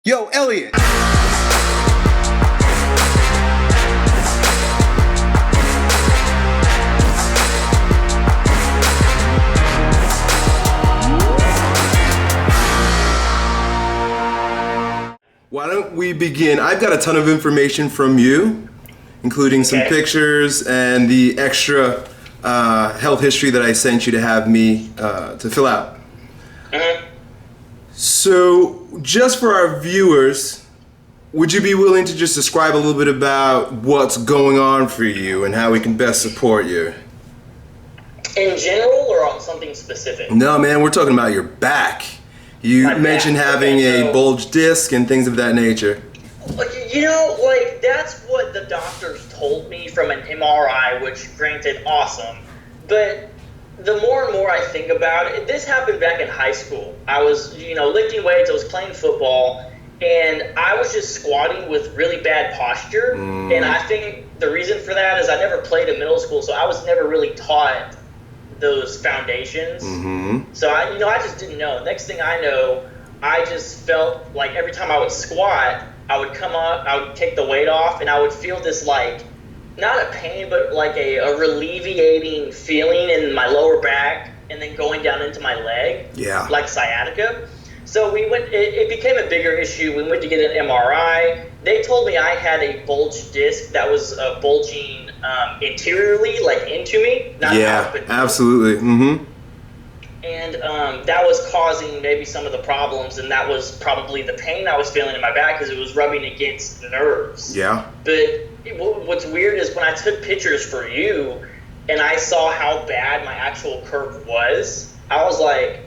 Yo, Elliot! Why don't we begin? I've got a ton of information from you, including some pictures and the extra health history that I sent you to have me to fill out. So, just for our viewers, would you be willing to just describe a little bit about what's going on for you and how we can best support you? In general or on something specific? No, man, we're talking about your back. You mentioned having a bulge disc and things of that nature. You know, like, that's what the doctors told me from an MRI, which, granted, awesome. But the more and more I think about it, this happened back in high school. I was, lifting weights, I was playing football, and I was just squatting with really bad posture. And I think the reason for that is I never played in middle school, so I was never really taught those foundations. So I just didn't know. Next thing I know, I just felt like every time I would squat, I would come up, I would take the weight off, and I would feel this, like, not a pain, but like a alleviating feeling in my lower back and then going down into my leg, like sciatica. So it became a bigger issue. We went to get an MRI. They told me I had a bulge disc that was bulging interiorly, like into me. Not out, but absolutely. And that was causing maybe some of the problems, and that was probably the pain I was feeling in my back because it was rubbing against nerves. But what's weird is when I took pictures for you and I saw how bad my actual curve was, I was like,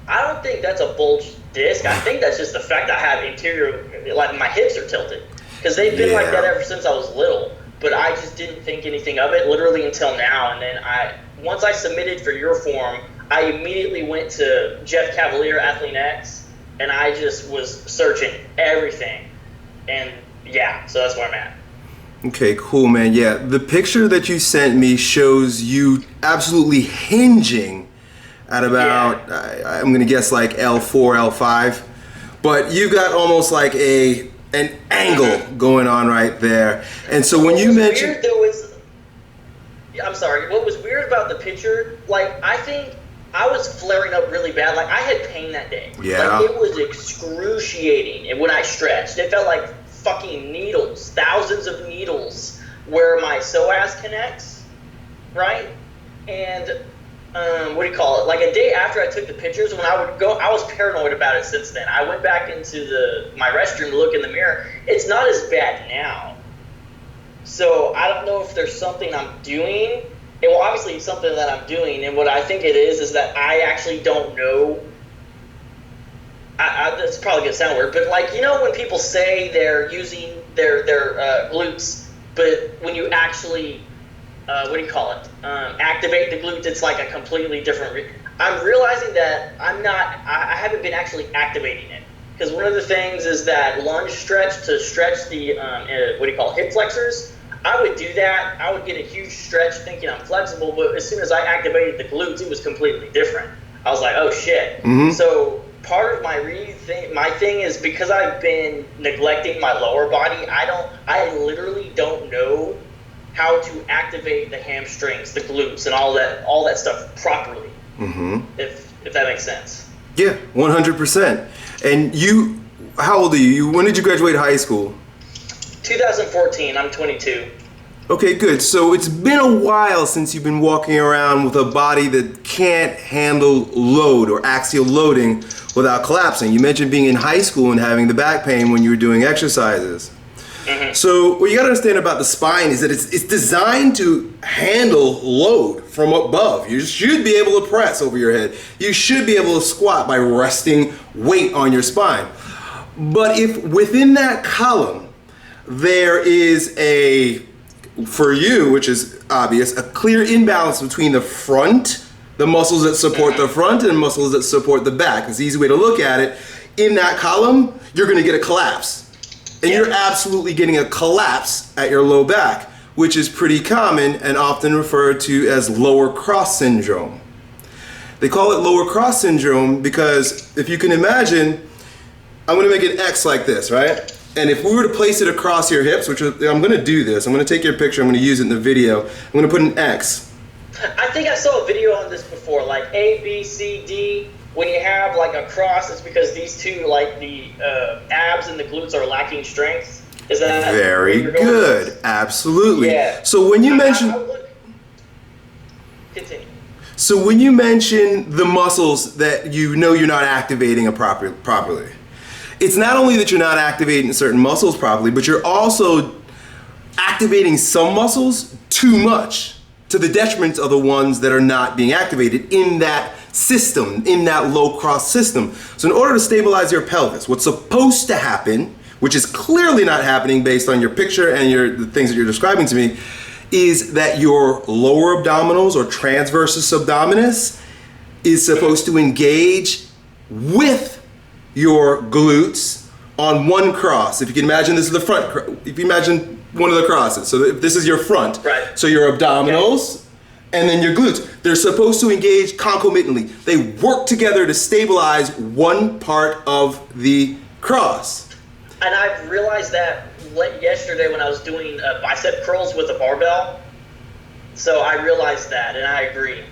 I don't think that's a bulge disc. I think that's just the fact I have interior, like my hips are tilted. Because they've been like that ever since I was little. But I just didn't think anything of it literally until now. And then once I submitted for your form, I immediately went to Jeff Cavalier, Athlete X, and I just was searching everything. And so that's where I'm at. Okay, cool, man. Yeah, the picture that you sent me shows you absolutely hinging at about, I'm going to guess like L4, L5. But you've got almost like an angle going on right there. And so when you mentioned... I'm sorry, what was weird about the picture, like, I think I was flaring up really bad. Like, I had pain that day. Like, it was excruciating. And when I stretched, it felt like fucking needles, thousands of needles where my psoas connects, right? And what do you call it? Like a day after I took the pictures, when I would go, I was paranoid about it since then. I went back into my restroom to look in the mirror. It's not as bad now. So I don't know if there's something I'm doing. And well, obviously it's something that I'm doing. And what I think it is that I actually don't know. That's probably going to sound weird, but like, when people say they're using their glutes, but when you actually, activate the glutes, it's like a completely different, I'm realizing that I haven't been actually activating it. Because one of the things is that lunge stretch to stretch the, hip flexors. I would do that. I would get a huge stretch thinking I'm flexible, but as soon as I activated the glutes, it was completely different. I was like, oh shit. So part of my thing is because I've been neglecting my lower body, I literally don't know how to activate the hamstrings, the glutes, and all that stuff properly. If that makes sense. Yeah, 100%. And you, how old are you? When did you graduate high school? 2014. I'm 22. Okay, good. So it's been a while since you've been walking around with a body that can't handle load or axial loading without collapsing. You mentioned being in high school and having the back pain when you were doing exercises. So what you got to understand about the spine is that it's designed to handle load from above. You should be able to press over your head. You should be able to squat by resting weight on your spine. But if within that column there is for you, which is obvious, a clear imbalance between the front, the muscles that support the front, and muscles that support the back. It's the easy way to look at it. In that column, you're going to get a collapse. And you're absolutely getting a collapse at your low back, which is pretty common and often referred to as lower cross syndrome. They call it lower cross syndrome because if you can imagine, I'm gonna make an X like this, right? And if we were to place it across your hips, which I'm gonna do this, I'm gonna take your picture, I'm gonna use it in the video, I'm gonna put an X. I think I saw a video on this before, like A, B, C, D. When you have like a cross, it's because these two, like the abs and the glutes are lacking strength. Is that very good? Absolutely. Yeah. So when you mention, continue. so when you mention the muscles that you know you're not activating properly, it's not only that you're not activating certain muscles properly, but you're also activating some muscles too much to the detriment of the ones that are not being activated in that system, in that low cross system. So in order to stabilize your pelvis, what's supposed to happen, which is clearly not happening based on your picture and the things that you're describing to me, is that your lower abdominals or transversus abdominis is supposed to engage with your glutes on one cross. If you can imagine, this is the front, if you imagine one of the crosses. So if this is your front, right. So your abdominals and then your glutes, they're supposed to engage concomitantly. They work together to stabilize one part of the cross. And I've realized that yesterday when I was doing bicep curls with a barbell. So I realized that, and I agree.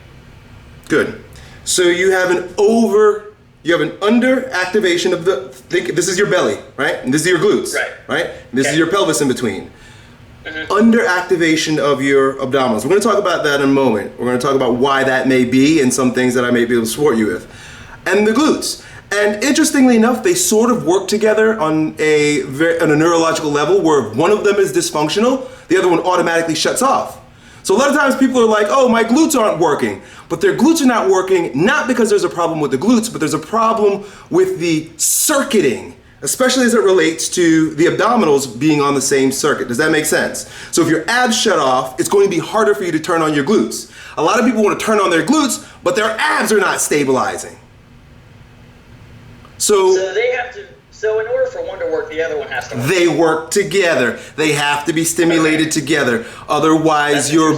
Good. So you have an under activation of this is your belly, right? And this is your glutes, right? And this is your pelvis in between. Under activation of your abdominals. We're going to talk about that in a moment. We're going to talk about why that may be and some things that I may be able to support you with. And the glutes. And interestingly enough, they sort of work together on a neurological level where if one of them is dysfunctional, the other one automatically shuts off. So a lot of times people are like, oh, my glutes aren't working. But their glutes are not working, not because there's a problem with the glutes, but there's a problem with the circuiting, especially as it relates to the abdominals being on the same circuit. Does that make sense? So if your abs shut off, it's going to be harder for you to turn on your glutes. A lot of people want to turn on their glutes, but their abs are not stabilizing. So they have to. So in order for one to work, the other one has to work. They work together. They have to be stimulated together. Otherwise, you're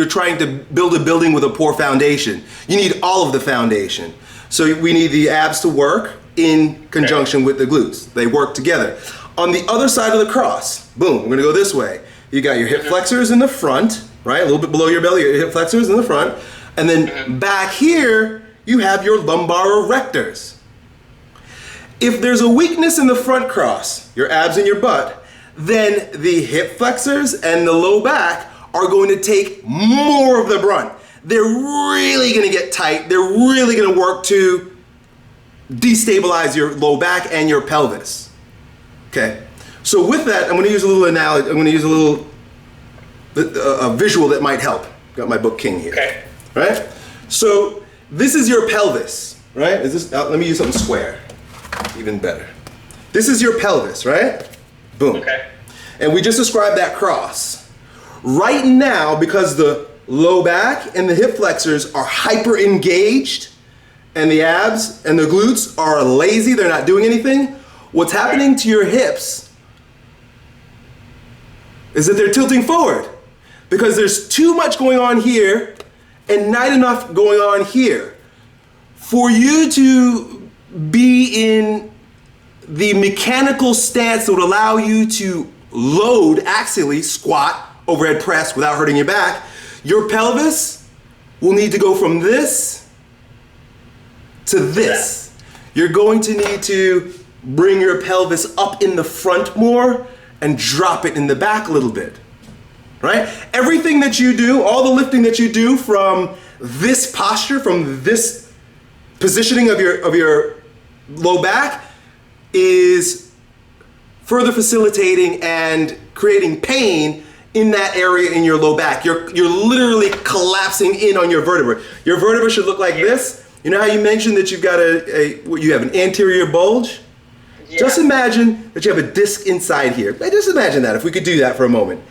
trying to build a building with a poor foundation. You need all of the foundation. So we need the abs to work in conjunction with the glutes. They work together. On the other side of the cross, boom, we're gonna go this way. You got your hip flexors in the front, right? A little bit below your belly, your hip flexors in the front. And then back here, you have your lumbar erectors. If there's a weakness in the front cross, your abs and your butt, then the hip flexors and the low back are going to take more of the brunt. They're really gonna get tight. They're really gonna work to destabilize your low back and your pelvis. Okay, so with that, I'm gonna use a little analogy, I'm gonna use a visual that might help. Got my book King here. Okay. Right? So this is your pelvis, right? Let me use something square. Even better. This is your pelvis, right? Boom. Okay. And we just described that cross. Right now, because the low back and the hip flexors are hyper engaged and the abs and the glutes are lazy, they're not doing anything, what's happening to your hips is that they're tilting forward because there's too much going on here and not enough going on here. For you to be in the mechanical stance that would allow you to load axially, squat, overhead press without hurting your back, your pelvis will need to go from this to this. You're going to need to bring your pelvis up in the front more and drop it in the back a little bit, right? Everything that you do, all the lifting that you do from this posture, from this positioning of your low back is further facilitating and creating pain in that area in your low back. You're literally collapsing in on your vertebra. Your vertebra should look like this. You know how you mentioned that you've got you have an anterior bulge? Yeah. Just imagine that you have a disc inside here. Just imagine that, if we could do that for a moment.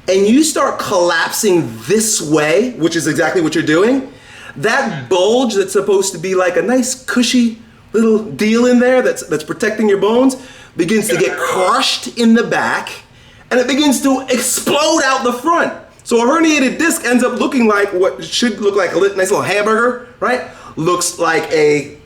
And you start collapsing this way, which is exactly what you're doing. That bulge that's supposed to be like a nice cushy little deal in there that's protecting your bones begins to get crushed in the back and it begins to explode out the front. So a herniated disc ends up looking like what should look like a nice little hamburger, right? Looks like a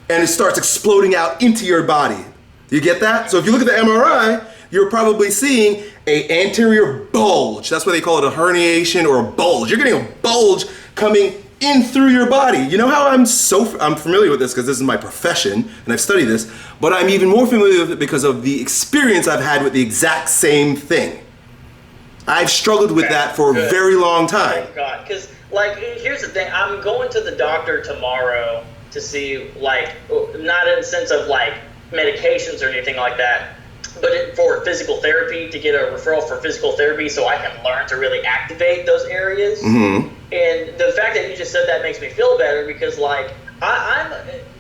and it starts exploding out into your body. You get that? So if you look at the MRI, you're probably seeing a anterior bulge. That's why they call it a herniation or a bulge. You're getting a bulge coming in through your body. You know how I'm familiar with this because this is my profession and I've studied this, but I'm even more familiar with it because of the experience I've had with the exact same thing. I've struggled with that for a very long time. Oh God, because like here's the thing, I'm going to the doctor tomorrow to see, like, not in the sense of like medications or anything like that, but for physical therapy, to get a referral for physical therapy so I can learn to really activate those areas. Mm-hmm. And the fact that you just said that makes me feel better because, like, I'm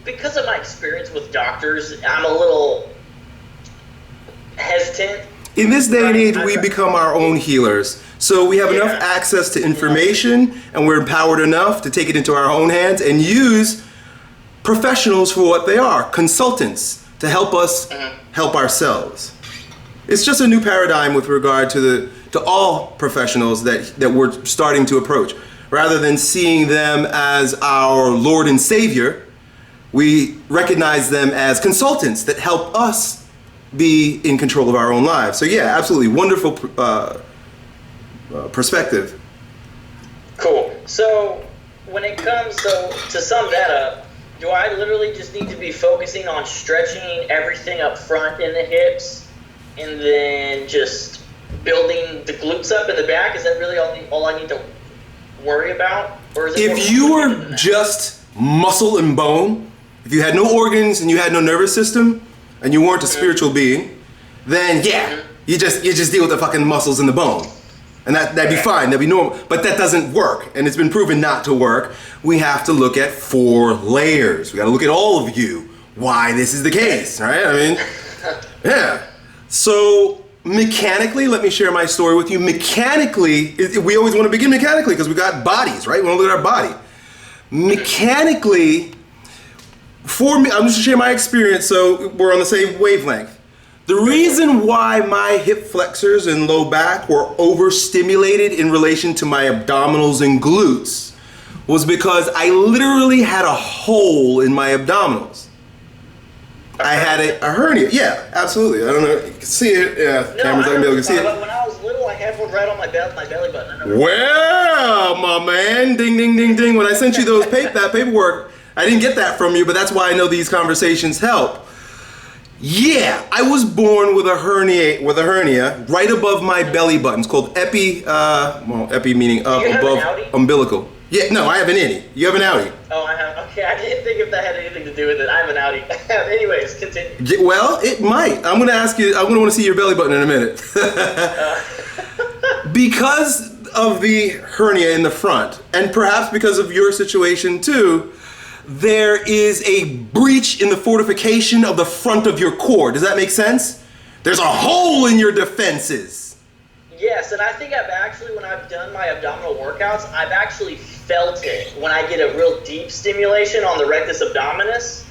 because of my experience with doctors, I'm a little hesitant. In this day and age, we become our own healers. So we have enough access to information and we're empowered enough to take it into our own hands and use professionals for what they are, consultants, to help us help ourselves. It's just a new paradigm with regard to all professionals that we're starting to approach. Rather than seeing them as our Lord and Savior, we recognize them as consultants that help us be in control of our own lives. So yeah, absolutely wonderful perspective. Cool. So when it comes to sum that up, do I literally just need to be focusing on stretching everything up front in the hips and then just building the glutes up in the back? Is that really all I need to worry about? Or is it if you were just muscle and bone, if you had no organs and you had no nervous system and you weren't a spiritual being, then yeah, you just deal with the fucking muscles and the bone. And that'd be fine, that'd be normal. But that doesn't work, and it's been proven not to work. We have to look at 4 layers. We gotta look at all of you, why this is the case, right? I mean, yeah. So mechanically, let me share my story with you. Mechanically, we always wanna begin mechanically because we got bodies, right? We wanna look at our body. Mechanically, for me, I'm just gonna share my experience so we're on the same wavelength. The reason why my hip flexors and low back were overstimulated in relation to my abdominals and glutes was because I literally had a hole in my abdominals. I had a hernia. Yeah, absolutely. I don't know. You can see it. Yeah, no, cameras aren't able to see it. When I was little, I had one right on my belly button. Well, my man, ding, ding, ding, ding. When I sent you that paperwork, I didn't get that from you, but that's why I know these conversations help. Yeah, I was born with a hernia right above my belly button. It's called epi meaning up, above umbilical. Yeah, no, I have an innie. You have an outie. Oh, I have. Okay, I didn't think if that had anything to do with it. I have an outie. Anyways, continue. Yeah, well, it might. I'm gonna ask you. I'm gonna want to see your belly button in a minute. Because of the hernia in the front, and perhaps because of your situation too, there is a breach in the fortification of the front of your core. Does that make sense? There's a hole in your defenses. Yes, and I think I've actually, when I've done my abdominal workouts, I've actually felt it when I get a real deep stimulation on the rectus abdominis.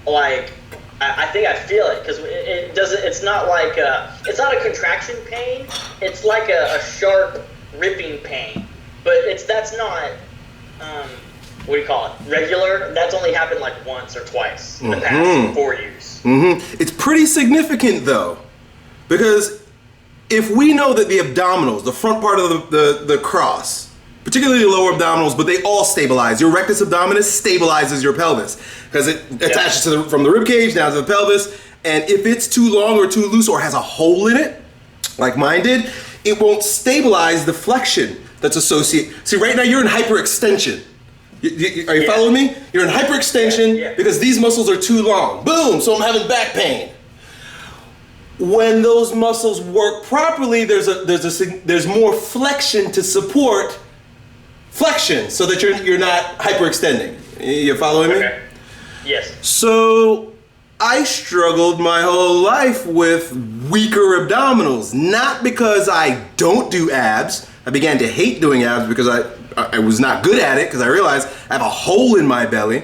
Like, I think I feel it because it doesn't. It's not like it's not a contraction pain. It's like a sharp ripping pain, but that's not. What do you call it? Regular? That's only happened like once or twice in the past 4 years. Mm-hmm. It's pretty significant though, because if we know that the abdominals, the front part of the cross, particularly the lower abdominals, but they all stabilize. Your rectus abdominis stabilizes your pelvis because it attaches from the rib cage down to the pelvis. And if it's too long or too loose or has a hole in it, like mine did, it won't stabilize the flexion that's associated. See, right now you're in hyperextension. Are you following me? You're in hyperextension because these muscles are too long. Boom, so I'm having back pain. When those muscles work properly, there's more flexion to support flexion so that you're not hyperextending. You following me? Okay. Yes. So I struggled my whole life with weaker abdominals, not because I don't do abs. I began to hate doing abs because I was not good at it because I realized I have a hole in my belly.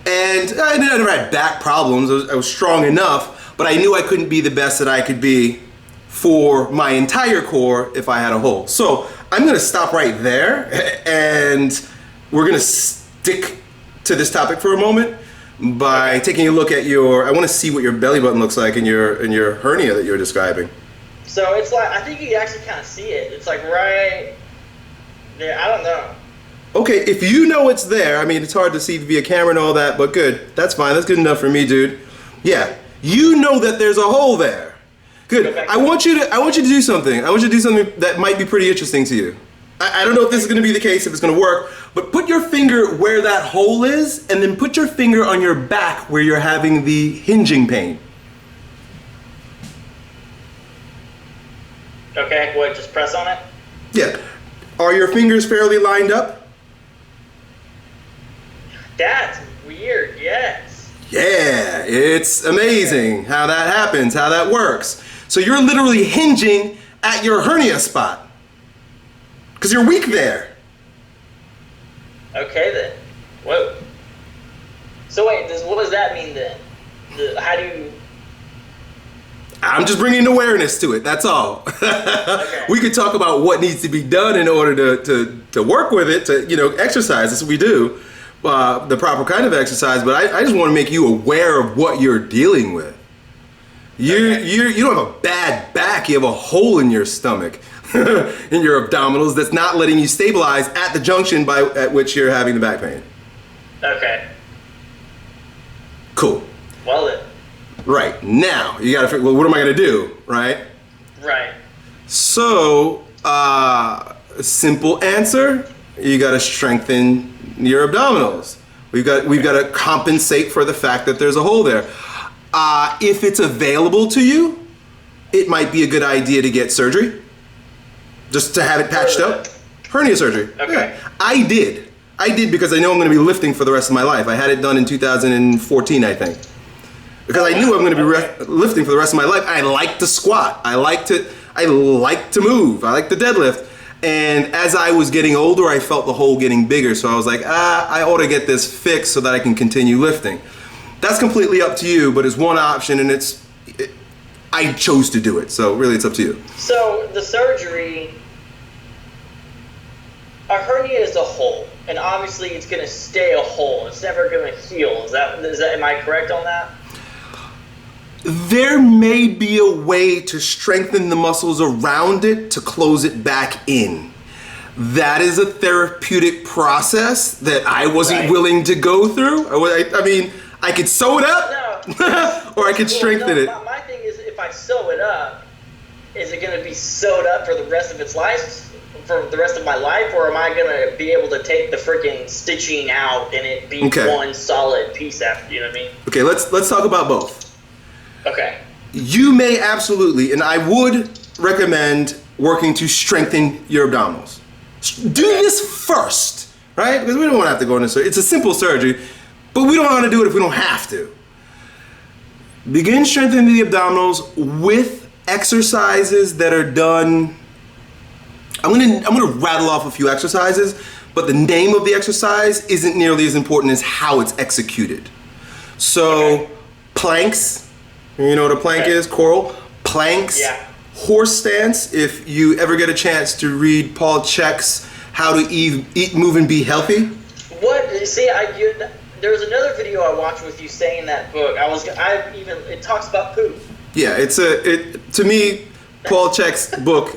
And I never had back problems. I was strong enough, but I knew I couldn't be the best that I could be for my entire core if I had a hole. So I'm gonna stop right there and we're gonna stick to this topic for a moment. by taking a look at I want to see what your belly button looks like in your hernia that you're describing. So it's like, I think you can actually kind of see it. It's like right there. I don't know. Okay, if you know it's there, I mean, it's hard to see via camera and all that, but good. That's fine. That's good enough for me, dude. Yeah, you know that there's a hole there. Good. I want you to do something. I want you to do something that might be pretty interesting to you. I don't know if this is going to be the case, if it's going to work, but put your finger where that hole is, and then put your finger on your back where you're having the hinging pain. Okay, what, just press on it? Yeah. Are your fingers fairly lined up? That's weird, yes. Yeah, it's amazing how that happens, how that works. So you're literally hinging at your hernia spot. Because you're weak there. Okay then. Whoa. So wait, what does that mean then? How do you... I'm just bringing awareness to it, that's all. Okay. We could talk about what needs to be done in order to work with it, to exercise, that's what we do. The proper kind of exercise, but I just want to make you aware of what you're dealing with. You don't have a bad back, you have a hole in your stomach. In your abdominals that's not letting you stabilize at the junction at which you're having the back pain. Okay. Cool. Well then. Right, now you gotta figure, well, what am I gonna do, right? Right. So, simple answer, you gotta strengthen your abdominals. We've got to compensate for the fact that there's a hole there. If it's available to you, it might be a good idea to get surgery. Just to have it patched up. Hernia surgery. Okay. Yeah. I did because I know I'm going to be lifting for the rest of my life. I had it done in 2014, I think. Because I knew I'm going to be lifting for the rest of my life. I like to squat. I like to move. I like to deadlift. And as I was getting older, I felt the hole getting bigger. So I was like, I ought to get this fixed so that I can continue lifting. That's completely up to you, but it's one option, and I chose to do it, so really it's up to you. So the surgery, a hernia is a hole, and obviously it's going to stay a hole. It's never going to heal. Is that? Am I correct on that? There may be a way to strengthen the muscles around it to close it back in. That is a therapeutic process that I wasn't willing to go through. I mean, I could sew it up, or I could strengthen it. My thing is, if I sew it up, is it going to be sewed up for the rest of its life, for the rest of my life, or am I going to be able to take the freaking stitching out and it be one solid piece after? You know what I mean? Okay, let's talk about both. Okay. You may absolutely, and I would recommend working to strengthen your abdominals. Do this first, right? Because we don't want to have to go into surgery. It's a simple surgery, but we don't want to do it if we don't have to. Begin strengthening the abdominals with exercises that are done. I'm gonna rattle off a few exercises, but the name of the exercise isn't nearly as important as how it's executed. So, planks. You know what a plank is? Coral. Planks. Yeah. Horse stance. If you ever get a chance to read Paul Chek's How to Eat, Move, and Be Healthy. What? See, there was another video I watched with you saying that book. It talks about poop. Yeah, to me, Paul Chek's book,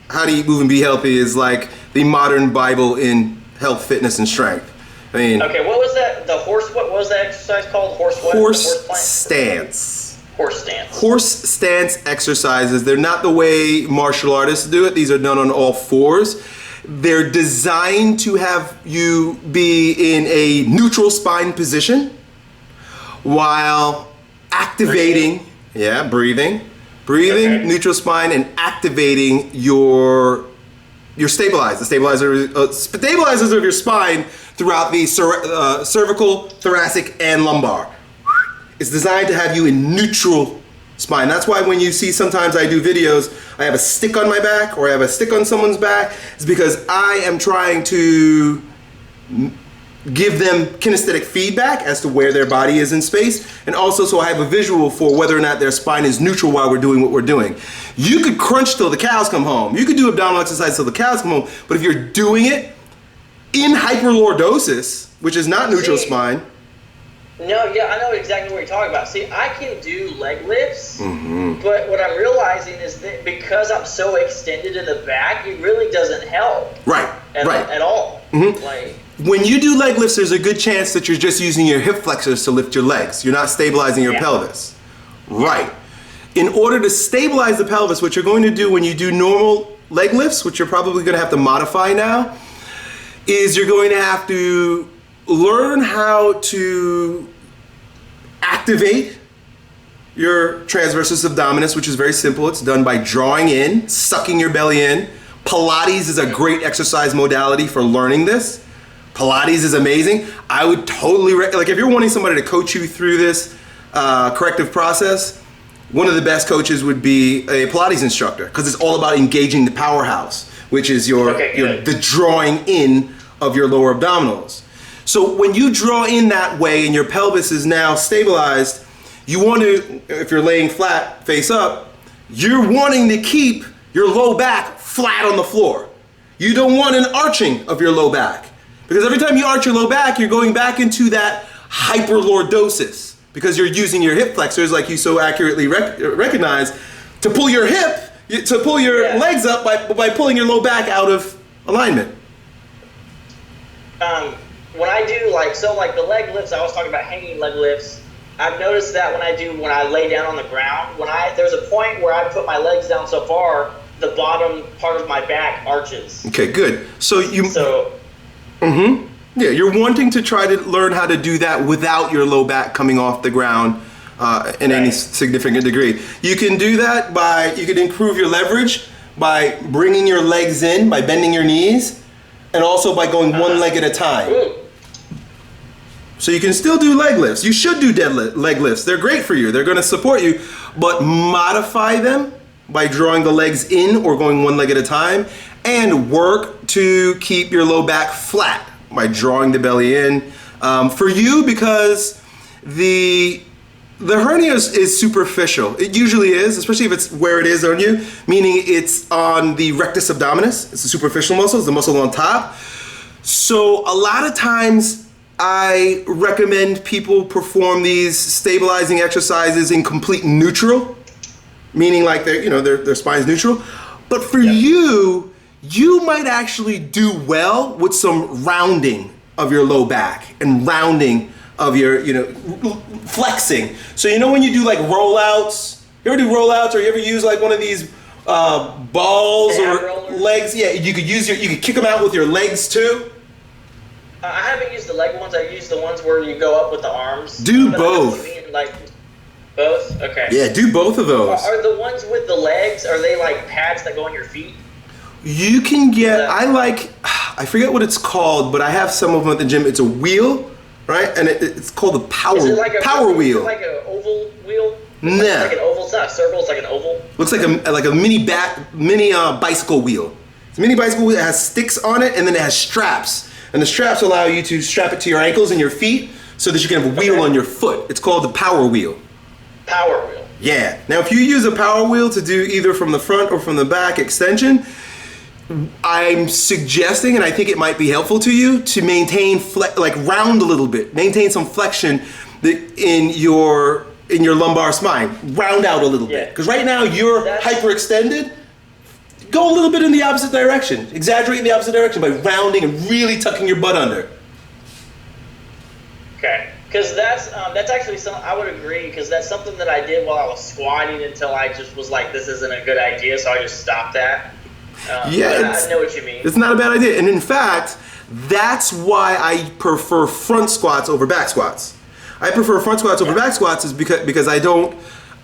How to Eat, Move, and Be Healthy, is like the modern Bible in health, fitness, and strength. I mean. Okay, what was that? What was that exercise called? Horse what? Horse stance. Horse stance. Horse stance exercises. They're not the way martial artists do it. These are done on all fours. They're designed to have you be in a neutral spine position while activating, breathing, neutral spine, and activating your stabilizers. The stabilizers of your spine throughout the cervical, thoracic, and lumbar. It's designed to have you in neutral spine. That's why when you see sometimes I do videos, I have a stick on my back or I have a stick on someone's back. It's because I am trying to give them kinesthetic feedback as to where their body is in space, and also so I have a visual for whether or not their spine is neutral while we're doing what we're doing. You could crunch till the cows come home. You could do abdominal exercise till the cows come home, but if you're doing it in hyperlordosis, which is not neutral spine. No, yeah, I know exactly what you're talking about. See, I can do leg lifts, Mm-hmm. but what I'm realizing is that because I'm so extended in the back, it really doesn't help. Right, right. At all. Mm-hmm. Like, when you do leg lifts, there's a good chance that you're just using your hip flexors to lift your legs. You're not stabilizing your pelvis. Right. In order to stabilize the pelvis, what you're going to do when you do normal leg lifts, which you're probably going to have to modify now, is you're going to have to learn how to activate your transversus abdominis, which is very simple. It's done by drawing in, sucking your belly in. Pilates is a great exercise modality for learning this. Pilates is amazing. I would totally like if you're wanting somebody to coach you through this corrective process, one of the best coaches would be a Pilates instructor, because it's all about engaging the powerhouse, which is the drawing in of your lower abdominals. So when you draw in that way and your pelvis is now stabilized, you want to, if you're laying flat, face up, you're wanting to keep your low back flat on the floor. You don't want an arching of your low back, because every time you arch your low back, you're going back into that hyperlordosis, because you're using your hip flexors, like you so accurately recognize, to pull your legs up by pulling your low back out of alignment. When I do like the leg lifts, I was talking about hanging leg lifts. I've noticed that when I lay down on the ground, there's a point where I put my legs down so far, the bottom part of my back arches. Okay, good. Yeah, you're wanting to try to learn how to do that without your low back coming off the ground in any significant degree. You can do that you can improve your leverage by bringing your legs in, by bending your knees, and also by going one leg at a time. Ooh. So you can still do leg lifts. You should do leg lifts. They're great for you. They're going to support you, but modify them by drawing the legs in or going one leg at a time, and work to keep your low back flat by drawing the belly in. For you, because the hernia is superficial. It usually is, especially if it's where it is on you, meaning it's on the rectus abdominis. It's a superficial muscle. It's the muscle on top. So a lot of times I recommend people perform these stabilizing exercises in complete neutral, meaning like their spine's neutral. But for you might actually do well with some rounding of your low back and rounding of your, flexing. So when you do like rollouts, you ever do rollouts, or you ever use like one of these balls or legs? Yeah, you could kick them out with your legs too. I haven't used the leg ones. I used the ones where you go up with the arms. Do both. Both? Okay. Yeah, do both of those. Are the ones with the legs, are they like pads that go on your feet? You can get, I forget what it's called, but I have some of them at the gym. It's a wheel, right? And it's called the power wheel. Is it like an oval wheel? Nah. It's like an oval. It's not a circle. It's like an oval. Looks like a mini bicycle wheel. It's a mini bicycle wheel that has sticks on it, and then it has straps. And the straps allow you to strap it to your ankles and your feet so that you can have a wheel on your foot. It's called the power wheel. Power wheel. Yeah. Now, if you use a power wheel to do either from the front or from the back extension, I'm suggesting, and I think it might be helpful to you, to maintain round a little bit, maintain some flexion in your lumbar spine. Round out a little bit, because right now you're hyperextended. Go a little bit in the opposite direction. Exaggerate in the opposite direction by rounding and really tucking your butt under. Okay, because that's actually something I would agree, because that's something that I did while I was squatting until I just was like, this isn't a good idea, so I just stopped that. I know what you mean. It's not a bad idea, and in fact, that's why I prefer front squats over back squats. I prefer front squats over back squats is because I don't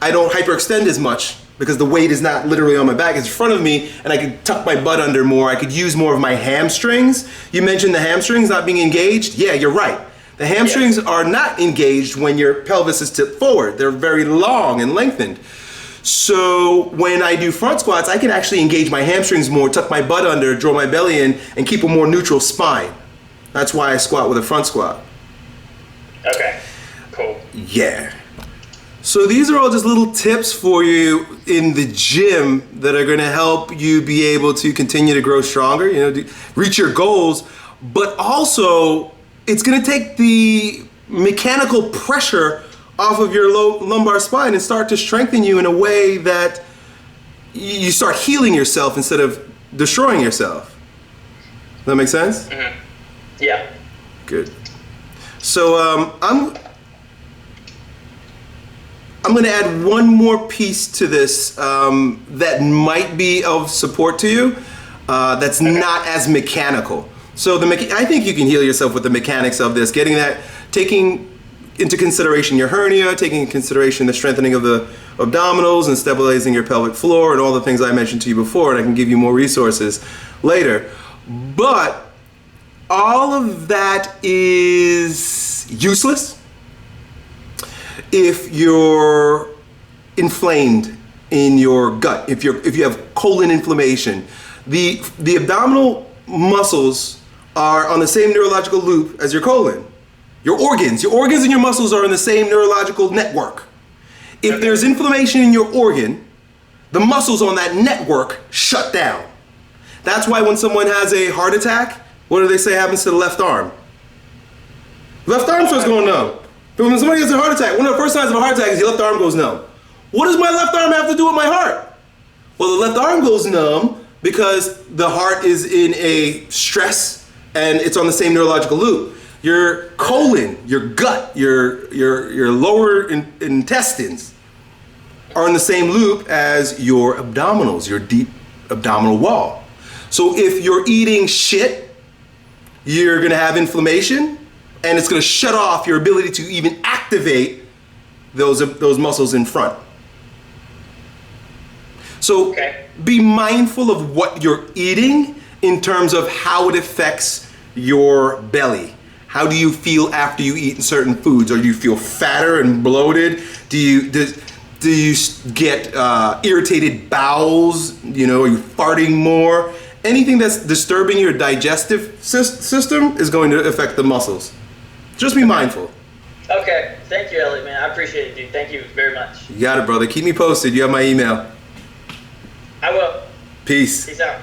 hyperextend as much, because the weight is not literally on my back, it's in front of me, and I could tuck my butt under more. I could use more of my hamstrings. You mentioned the hamstrings not being engaged. Yeah, you're right. The hamstrings are not engaged when your pelvis is tipped forward. They're very long and lengthened. So when I do front squats, I can actually engage my hamstrings more, tuck my butt under, draw my belly in, and keep a more neutral spine. That's why I squat with a front squat. Okay, cool. Yeah. So these are all just little tips for you in the gym that are going to help you be able to continue to grow stronger, reach your goals, but also it's going to take the mechanical pressure off of your lumbar spine and start to strengthen you in a way that you start healing yourself instead of destroying yourself. Does that make sense? Mm-hmm. Yeah. Good. So I'm going to add one more piece to this that might be of support to you. That's not as mechanical. So I think you can heal yourself with the mechanics of this. Taking into consideration your hernia, taking into consideration the strengthening of the abdominals and stabilizing your pelvic floor and all the things I mentioned to you before, and I can give you more resources later. But all of that is useless if you're inflamed in your gut, if you have colon inflammation. The abdominal muscles are on the same neurological loop as your colon. Your organs and your muscles are in the same neurological network. If there's inflammation in your organ, the muscles on that network shut down. That's why when someone has a heart attack, what do they say happens to the left arm? Left arm starts going numb. When somebody has a heart attack, one of the first signs of a heart attack is your left arm goes numb. What does my left arm have to do with my heart? Well, the left arm goes numb because the heart is in a stress and it's on the same neurological loop. Your colon, your gut, your lower intestines are in the same loop as your abdominals, your deep abdominal wall. So if you're eating shit, you're gonna have inflammation and it's gonna shut off your ability to even activate those muscles in front. So be mindful of what you're eating in terms of how it affects your belly. How do you feel after you eat certain foods? Or do you feel fatter and bloated? Do you get irritated bowels? Are you farting more? Anything that's disturbing your digestive system is going to affect the muscles. Just be mindful. Okay, thank you, Elliot, man. I appreciate it, dude. Thank you very much. You got it, brother. Keep me posted. You have my email. I will. Peace. Peace out.